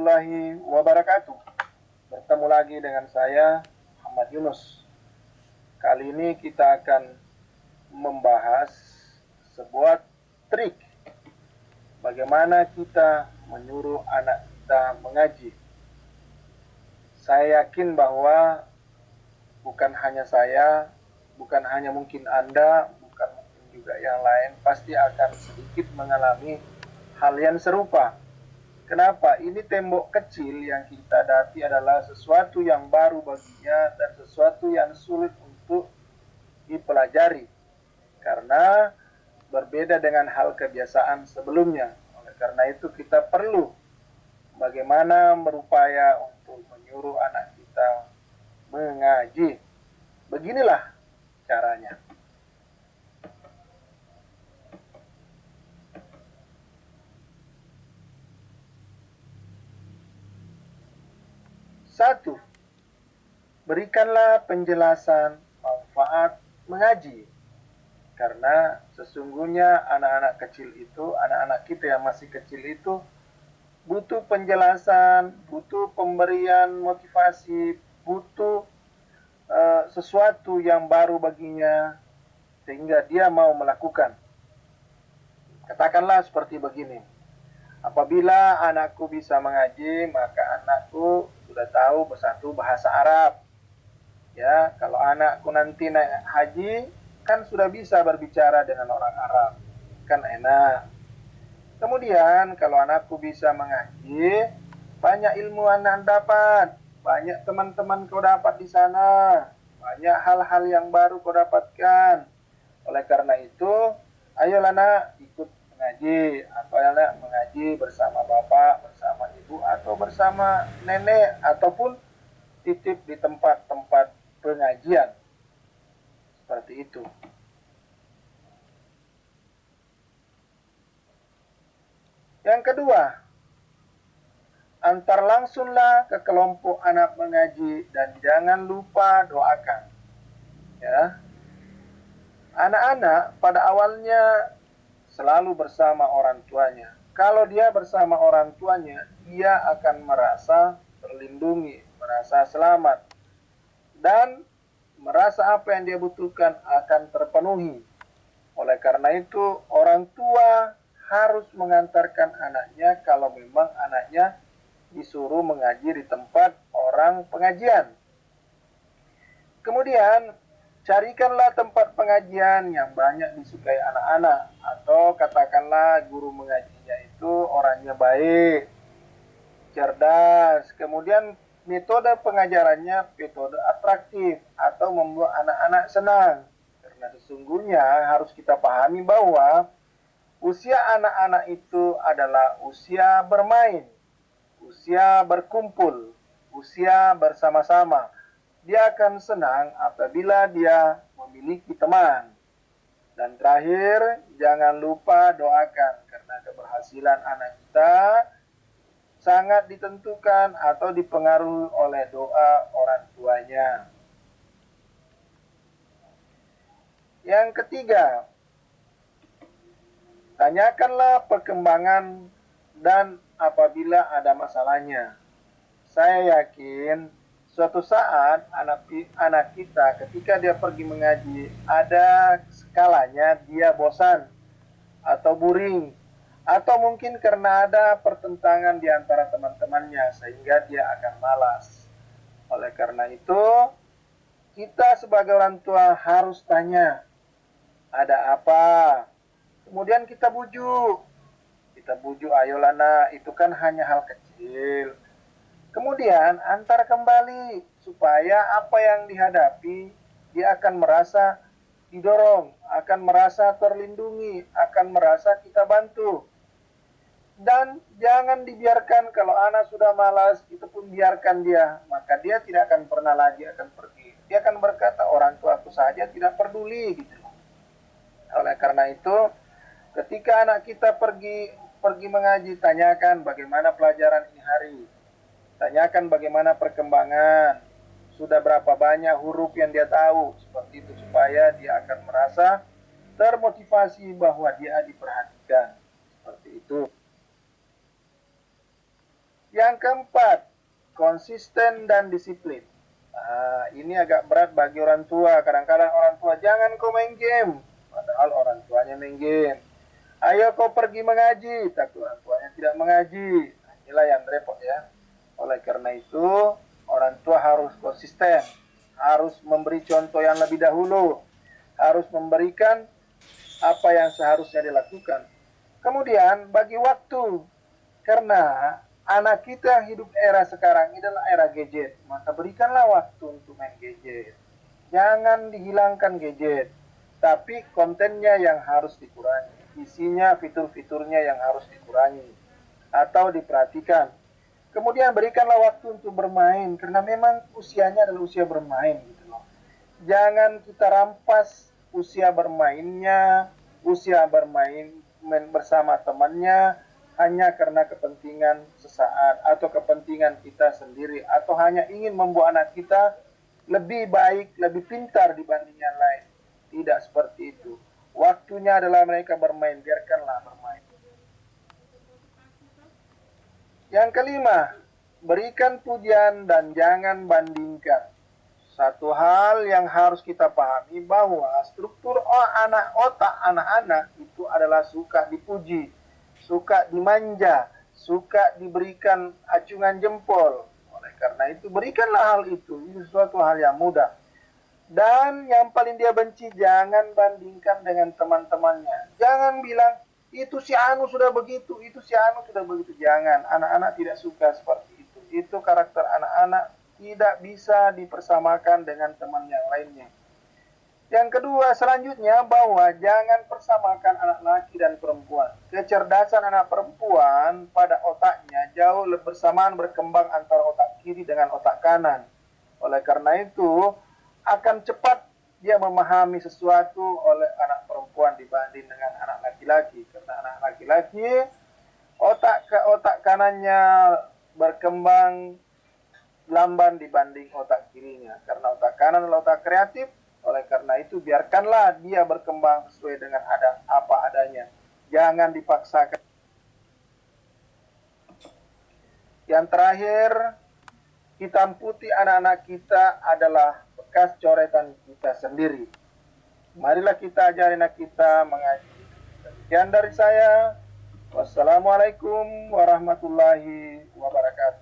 warahmatullahi wabarakatuh. Bertemu lagi dengan saya, Muhammad Yunus. Kali ini kita akan membahas sebuah trik bagaimana kita menyuruh anak kita mengaji. Saya yakin bahwa bukan hanya saya, bukan hanya mungkin Anda, bukan mungkin juga yang lain, pasti akan sedikit mengalami hal yang serupa. Kenapa? Ini tembok kecil yang kita hadapi adalah sesuatu yang baru baginya dan sesuatu yang sulit untuk dipelajari. Karena berbeda dengan hal kebiasaan sebelumnya. Oleh karena itu kita perlu bagaimana berupaya untuk menyuruh anak kita mengaji. Beginilah caranya. Satu, berikanlah penjelasan manfaat mengaji. Karena sesungguhnya anak-anak kecil itu, anak-anak kita yang masih kecil itu butuh penjelasan, butuh pemberian motivasi, butuh sesuatu yang baru baginya sehingga dia mau melakukan. Katakanlah seperti begini. Apabila anakku bisa mengaji, maka anakku sudah tahu bersatu bahasa Arab. Ya, kalau anakku nanti naik haji, kan sudah bisa berbicara dengan orang Arab. Kan enak. Kemudian, kalau anakku bisa mengaji, banyak ilmu anak dapat. Banyak teman-teman kau dapat di sana. Banyak hal-hal yang baru kau dapatkan. Oleh karena itu, ayolah nak ikut mengaji, atau anak mengaji bersama bapak, bersama ibu, atau bersama nenek, ataupun titip di tempat-tempat pengajian. Seperti itu. Yang kedua, antar langsunglah ke kelompok anak mengaji dan jangan lupa doakan. Ya. Anak-anak pada awalnya selalu bersama orang tuanya. Kalau dia bersama orang tuanya, dia akan merasa terlindungi, merasa selamat, dan merasa apa yang dia butuhkan akan terpenuhi. Oleh karena itu, orang tua harus mengantarkan anaknya kalau memang anaknya disuruh mengaji di tempat orang pengajian. Kemudian, carikanlah tempat pengajian yang banyak disukai anak-anak, atau katakanlah guru mengajinya itu orangnya baik, cerdas, kemudian metode pengajarannya metode atraktif atau membuat anak-anak senang. Karena sesungguhnya harus kita pahami bahwa usia anak-anak itu adalah usia bermain, usia berkumpul, usia bersama-sama. Dia akan senang apabila dia memiliki teman. Dan terakhir, jangan lupa doakan, karena keberhasilan anak kita sangat ditentukan atau dipengaruhi oleh doa orang tuanya. Yang ketiga, tanyakanlah perkembangan dan apabila ada masalahnya. Saya yakin suatu saat anak kita ketika dia pergi mengaji, ada skalanya dia bosan atau boring, atau mungkin karena ada pertentangan di antara teman-temannya sehingga dia akan malas. Oleh karena itu, kita sebagai orang tua harus tanya, ada apa? Kemudian kita bujuk, ayolah nak, itu kan hanya hal kecil. Kemudian antar kembali supaya apa yang dihadapi dia akan merasa didorong, akan merasa terlindungi, akan merasa kita bantu. Dan jangan dibiarkan kalau anak sudah malas, itu pun biarkan dia, maka dia tidak akan pernah lagi akan pergi. Dia akan berkata, orang tuaku saja tidak peduli gitu. Oleh karena itu, ketika anak kita pergi mengaji, tanyakan bagaimana pelajaran ini hari. Tanyakan bagaimana perkembangan, sudah berapa banyak huruf yang dia tahu, seperti itu supaya dia akan merasa termotivasi bahwa dia diperhatikan. Seperti itu. Yang keempat, konsisten dan disiplin. Nah, ini agak berat bagi orang tua. Kadang-kadang orang tua, jangan kau main game. Padahal orang tuanya main game. Ayo kau pergi mengaji, tapi orang tuanya tidak mengaji. Nah, inilah yang repot ya. Oleh karena itu, orang tua harus konsisten. Harus memberi contoh yang lebih dahulu. Harus memberikan apa yang seharusnya dilakukan. Kemudian bagi waktu. Karena anak kita hidup era sekarang ini adalah era gadget, maka berikanlah waktu untuk main gadget. Jangan dihilangkan gadget, tapi kontennya yang harus dikurangi, isinya, fitur-fiturnya yang harus dikurangi atau diperhatikan. Kemudian berikanlah waktu untuk bermain, karena memang usianya adalah usia bermain gitu loh. Jangan kita rampas usia bermainnya, usia bermain bersama temannya, hanya karena kepentingan sesaat atau kepentingan kita sendiri, atau hanya ingin membuat anak kita lebih baik, lebih pintar dibanding yang lain. Tidak seperti itu. Waktunya adalah mereka bermain, biarkanlah bermain. Yang kelima, berikan pujian dan jangan bandingkan. Satu hal yang harus kita pahami bahwa struktur otak anak-anak itu adalah suka dipuji, suka dimanja, suka diberikan acungan jempol. Oleh karena itu, berikanlah hal itu. Ini suatu hal yang mudah. Dan yang paling dia benci, jangan bandingkan dengan teman-temannya. Jangan bilang, itu si Anu sudah begitu, itu si Anu sudah begitu. Jangan, anak-anak tidak suka seperti itu. Itu karakter anak-anak tidak bisa dipersamakan dengan teman yang lainnya. Yang kedua, selanjutnya, bahwa jangan persamakan anak laki dan perempuan. Kecerdasan anak perempuan pada otaknya jauh lebih bersamaan berkembang antara otak kiri dengan otak kanan. Oleh karena itu, akan cepat dia memahami sesuatu oleh anak perempuan dibanding dengan anak laki-laki. Karena anak laki-laki, otak kanannya berkembang lamban dibanding otak kirinya. Karena otak kanan adalah otak kreatif. Oleh karena itu, biarkanlah dia berkembang sesuai dengan apa adanya. Jangan dipaksakan. Yang terakhir, hitam putih anak-anak kita adalah bekas coretan kita sendiri. Marilah kita ajari anak kita mengaji. Sekian dari saya. Wassalamualaikum warahmatullahi wabarakatuh.